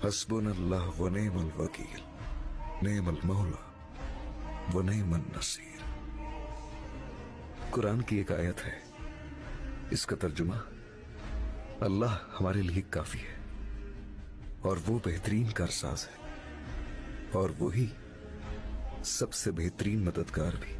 हस्बुनल्लाह व निअमल वकील, निअमल मौला व निअमन नसीर। कुरान की एक आयत है, इसका तर्जुमा अल्लाह हमारे लिए काफी है और वो बेहतरीन कारसाज है और वही सबसे बेहतरीन मददगार भी।